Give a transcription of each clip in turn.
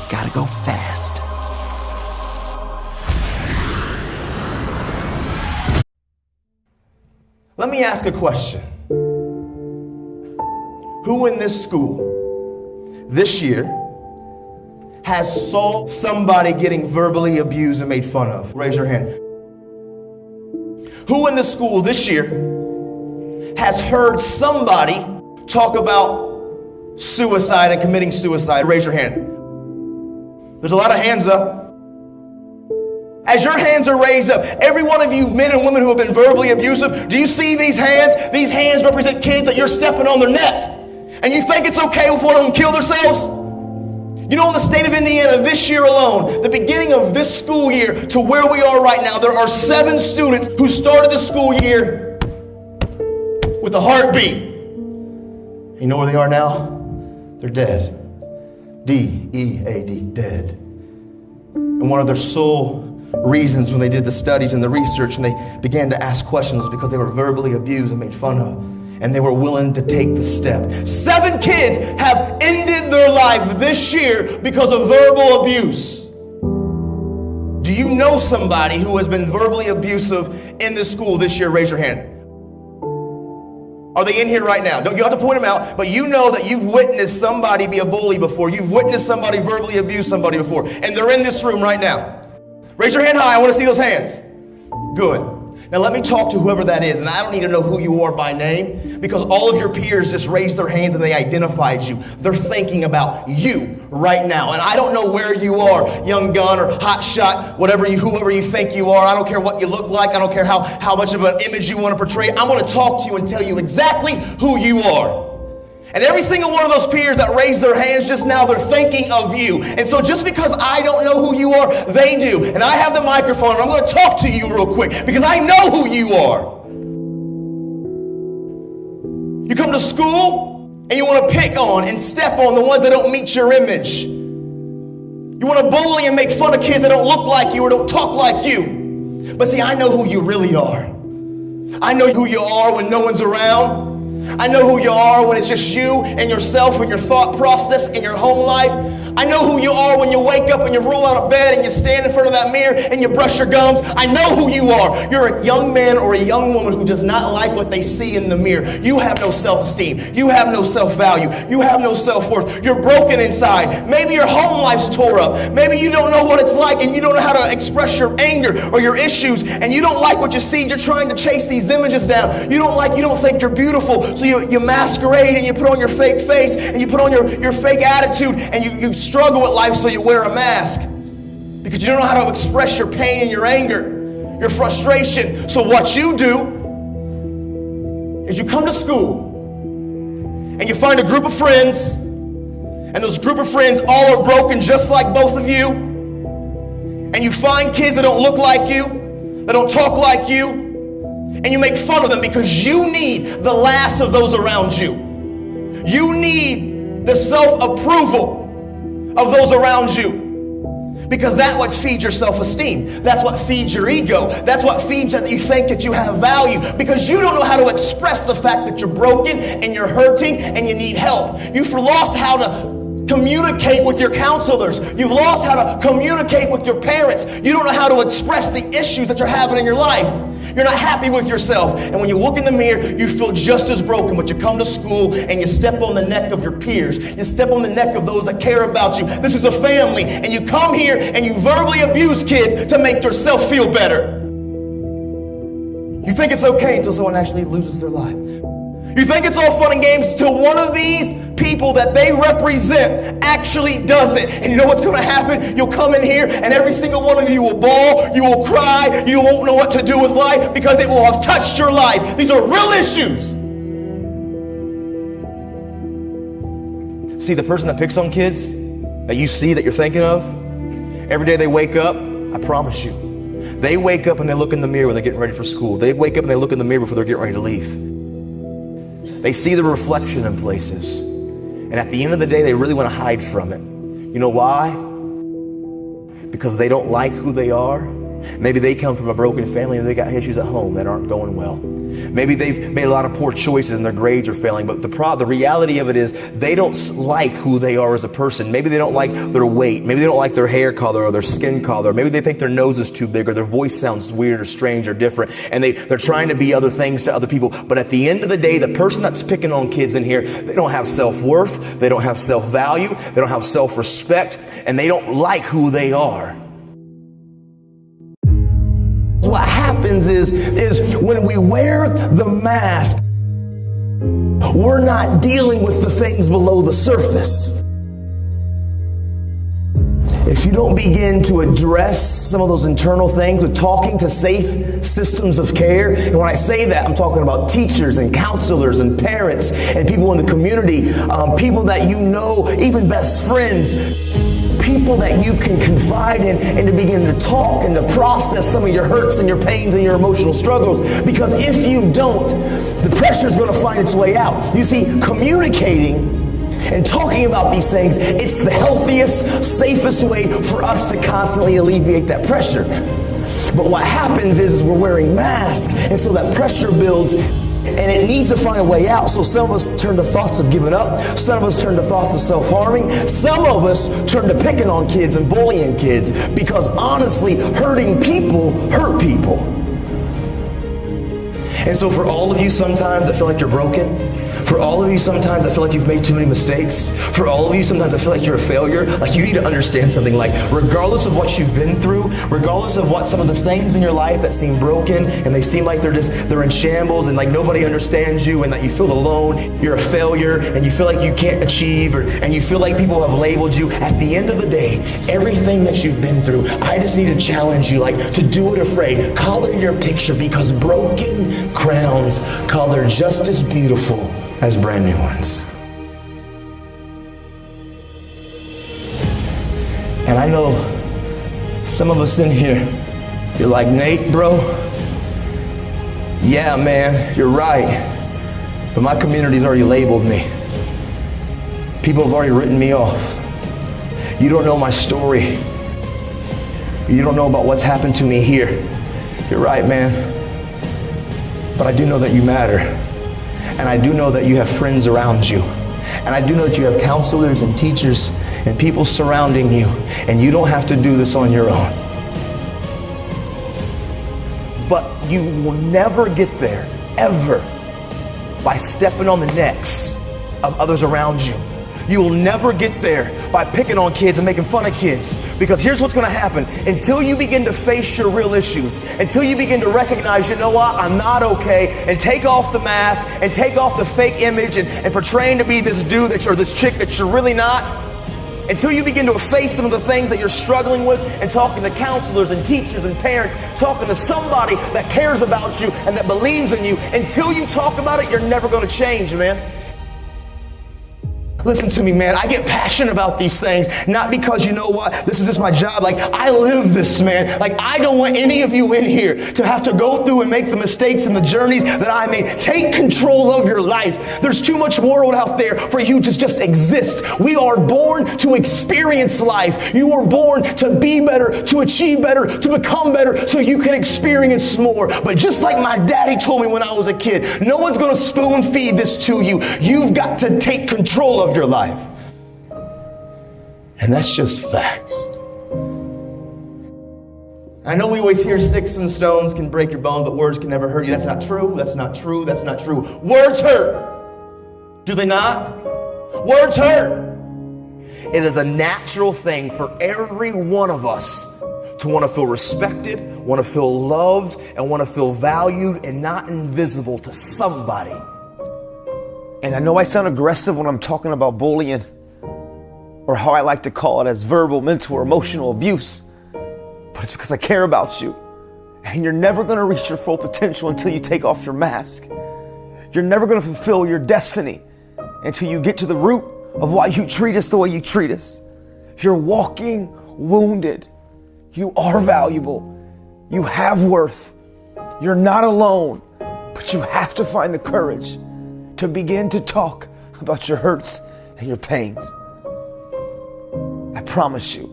Gotta go fast. Let me ask a question. Who in this school this year has saw somebody getting verbally abused and made fun of? Raise your hand. Who in this school this year has heard somebody talk about suicide and committing suicide? Raise your hand. There's a lot of hands up. As your hands are raised up, every one of you men and women who have been verbally abusive, do you see these hands? These hands represent kids that you're stepping on their neck. And you think it's okay if one of them kill themselves? You know, in the state of Indiana this year alone, the beginning of this school year to where we are right now, there are 7 students who started the school year with a heartbeat. You know where they are now? They're dead. D-E-A-D, dead. And one of their sole reasons when they did the studies and the research and they began to ask questions was because they were verbally abused and made fun of. And they were willing to take the step. 7 kids have ended their life this year because of verbal abuse. Do you know somebody who has been verbally abusive in this school this year? Raise your hand. Are they in here right now? You don't have to point them out, but you know that you've witnessed somebody be a bully before. You've witnessed somebody verbally abuse somebody before. And they're in this room right now. Raise your hand high. I want to see those hands. Good. Now let me talk to whoever that is, and I don't need to know who you are by name because all of your peers just raised their hands and they identified you. They're thinking about you right now, and I don't know where you are, young gun or hot shot, whoever you think you are. I don't care what you look like. I don't care how much of an image you want to portray. I'm going to talk to you and tell you exactly who you are. And every single one of those peers that raised their hands just now, they're thinking of you. And so just because I don't know who you are, they do. And I have the microphone, and I'm going to talk to you real quick because I know who you are. You come to school, and you want to pick on and step on the ones that don't meet your image. You want to bully and make fun of kids that don't look like you or don't talk like you. But see, I know who you really are. I know who you are when no one's around. I know who you are when it's just you and yourself and your thought process and your home life. I know who you are when you wake up and you roll out of bed and you stand in front of that mirror and you brush your gums. I know who you are. You're a young man or a young woman who does not like what they see in the mirror. You have no self-esteem. You have no self-value. You have no self-worth. You're broken inside. Maybe your home life's tore up. Maybe you don't know what it's like and you don't know how to express your anger or your issues and you don't like what you see. You're trying to chase these images down. You don't think you're beautiful. So you masquerade and you put on your fake face and you put on your fake attitude and you struggle with life so you wear a mask because you don't know how to express your pain and your anger, your frustration. So what you do is you come to school and you find a group of friends and those group of friends all are broken just like both of you, and you find kids that don't look like you, that don't talk like you, and you make fun of them because you need the laughs of those around you. You need the self-approval of those around you because that's what feeds your self-esteem. That's what feeds your ego. That's what feeds that you think that you have value because you don't know how to express the fact that you're broken and you're hurting and you need help. You've lost how to communicate with your counselors. You've lost how to communicate with your parents. You don't know how to express the issues that you're having in your life. You're not happy with yourself. And when you look in the mirror, you feel just as broken. But you come to school and you step on the neck of your peers. You step on the neck of those that care about you. This is a family. And you come here and you verbally abuse kids to make yourself feel better. You think it's okay until someone actually loses their life. You think it's all fun and games until one of these people that they represent actually does it. And you know what's going to happen? You'll come in here and every single one of you will bawl, you will cry, you won't know what to do with life because it will have touched your life. These are real issues. See, the person that picks on kids that you see that you're thinking of, every day they wake up, I promise you, they wake up and they look in the mirror when they're getting ready for school. They wake up and they look in the mirror before they're getting ready to leave. They see the reflection in places. And at the end of the day, they really want to hide from it. You know why? Because they don't like who they are Maybe they come from a broken family and they got issues at home that aren't going well. Maybe they've made a lot of poor choices and their grades are failing, but the reality of it is they don't like who they are as a person. Maybe they don't like their weight. Maybe they don't like their hair color or their skin color. Maybe they think their nose is too big or their voice sounds weird or strange or different, and they're trying to be other things to other people. But at the end of the day, the person that's picking on kids in here, they don't have self-worth, they don't have self-value, they don't have self-respect, and they don't like who they are. What happens is when we wear the mask, we're not dealing with the things below the surface. If you don't begin to address some of those internal things with talking to safe systems of care, and when I say that, I'm talking about teachers and counselors and parents and people in the community, people that you know, even best friends, people that you can confide in and to begin to talk and to process some of your hurts and your pains and your emotional struggles. Because if you don't, the pressure is going to find its way out. You see, communicating and talking about these things, it's the healthiest, safest way for us to constantly alleviate that pressure. But what happens is we're wearing masks, and so that pressure builds, and it needs to find a way out. So some of us turn to thoughts of giving up. Some of us turn to thoughts of self-harming. Some of us turn to picking on kids and bullying kids, because honestly, hurting people hurt people. And so for all of you, sometimes I feel like you're broken. For all of you, sometimes I feel like you've made too many mistakes. For all of you, sometimes I feel like you're a failure. Like, you need to understand something. Like, regardless of what you've been through, regardless of what some of the things in your life that seem broken and they seem like they're in shambles and like nobody understands you and that you feel alone, you're a failure and you feel like you can't achieve, and you feel like people have labeled you. At the end of the day, everything that you've been through, I just need to challenge you, like, to do it afraid. Color your picture, because broken crowns color just as beautiful as brand new ones. And I know some of us in here, you're like, Nate, bro, yeah, man, you're right. But my community's already labeled me. People have already written me off. You don't know my story. You don't know about what's happened to me here. You're right, man. But I do know that you matter. And I do know that you have friends around you. And I do know that you have counselors and teachers and people surrounding you. And you don't have to do this on your own. But you will never get there, ever, by stepping on the necks of others around you. You will never get there by picking on kids and making fun of kids. Because here's what's going to happen. Until you begin to face your real issues, until you begin to recognize, you know what, I'm not okay, and take off the mask and take off the fake image and portraying to be this dude or this chick that you're really not, until you begin to face some of the things that you're struggling with and talking to counselors and teachers and parents, talking to somebody that cares about you and that believes in you, until you talk about it, you're never going to change, man. Listen to me, man. I get passionate about these things, not because, you know what, this is just my job. Like, I live this, man. Like, I don't want any of you in here to have to go through and make the mistakes and the journeys that I made. Take control of your life. There's too much world out there for you to just exist. We are born to experience life. You were born to be better, to achieve better, to become better, so you can experience more. But just like my daddy told me when I was a kid, no one's going to spoon feed this to you. You've got to take control of your life. And that's just facts. I know we always hear sticks and stones can break your bone, but words can never hurt you. That's not true. That's not true. That's not true. Words hurt. Do they not? Words hurt. It is a natural thing for every one of us to want to feel respected, want to feel loved, and want to feel valued and not invisible to somebody. And I know I sound aggressive when I'm talking about bullying, or how I like to call it as verbal, mental, or emotional abuse. But it's because I care about you. And you're never going to reach your full potential until you take off your mask. You're never going to fulfill your destiny until you get to the root of why you treat us the way you treat us. You're walking wounded. You are valuable. You have worth. You're not alone. But you have to find the courage to begin to talk about your hurts and your pains. I promise you,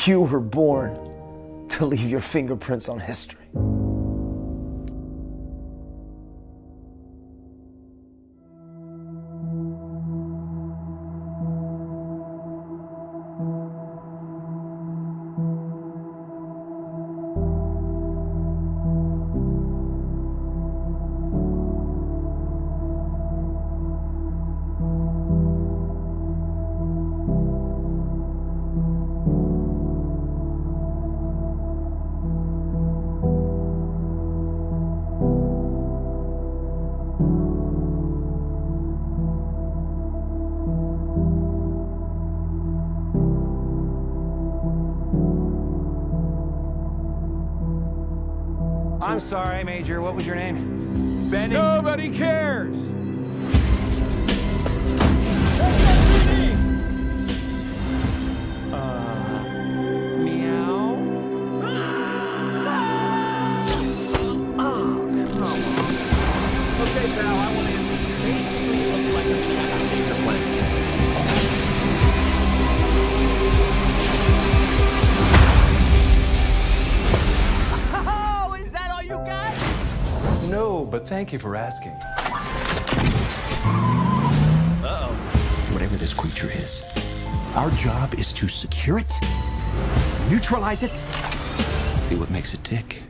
you were born to to leave your fingerprints on history. I'm sorry, Major. What was your name? Benny. Nobody cares. Meow. Okay, pal. I want to basically look like I'm trying to save the planet. Oh, is that all you got? No, but thank you for asking. Whatever this creature is, our job is to secure it, neutralize it, see what makes it tick.